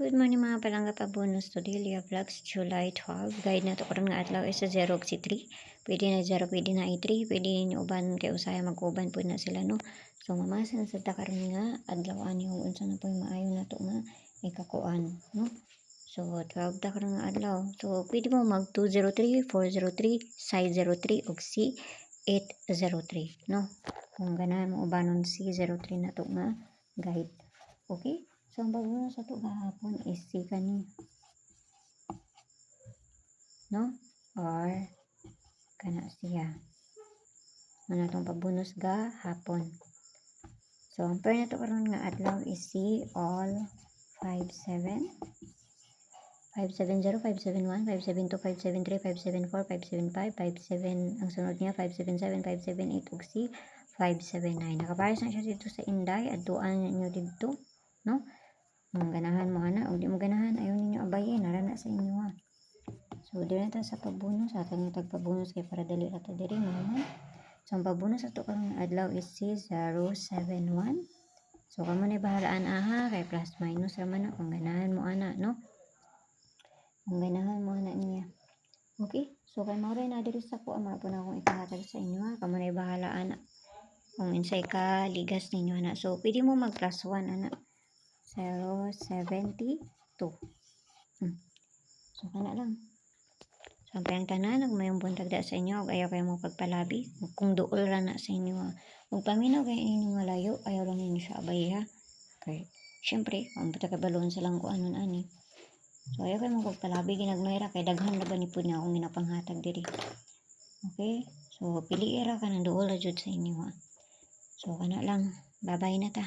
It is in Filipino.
Good morning mga palangga pa bonus to Delia Vlogs July 12. Guide na to karon nga adlaw is 0 si 3. Pwede na 0, pwede na i3, pwede niyo uban kay usaya mag-uban pud na sila no. So mamasan sa ta karon nga adlaw ani kung unsa na poy maayo na to nga ikakuan no. So 12 ta karon nga adlaw. So pwede mo mag 203, 403, 603 ug C 803 no. Kung ganahan mo ubanon C03 na to nga guide. Okay? So, ang pagbunus sa ito kahapon is si kani. No? Or, kana siya. Ano itong pagbunus gahapon. So, ang pair na ito karon nga adlaw is si all 57. 570, 571, 572, 573, 574, 575, 57, ang sunod niya 577, 578, ug si 579. Nakapares na siya dito sa Inday. Aduan niyo dito. No? Ang ganahan mo ana, o di mo ganahan, ayaw ninyo abayin, narana sa inyo ha. So, di na sa pagbunus, ato nga tagpabunus kay para dali ato diri mo. So, ang pagbunus ato karong adlaw is si 071. So, kamo na bahalaan aha, kay plus minus raman na, kung ganahan mo ana, no? Kung ganahan mo ana niya. Okay? So, kay mauray na diri sa ko, amara po na akong ikahatag sa inyo ha, kamo na bahalaan kung insay ka ligas ninyo ana. So, pwede mo mag plus 1 ana. 072. So, kana lang. So, ang tanan, nagmayong buntag da sa inyo, ayaw kayo mo pagpalabi. Kung duol ra na sa inyo, kung paminaw kayo inyo nga layo, ayaw lang ninyo siya abay, ha. Okay. Siyempre, kung bata kabalon silang kung anon ani. So, ayaw kayo mo pagpalabi, ginagmayra, kay daghan na ba ni po niya akong ginapanghatag diri. Okay? So, pili ra ka ng duol ra jud sa inyo, ha. So, kana lang. Babay na ta.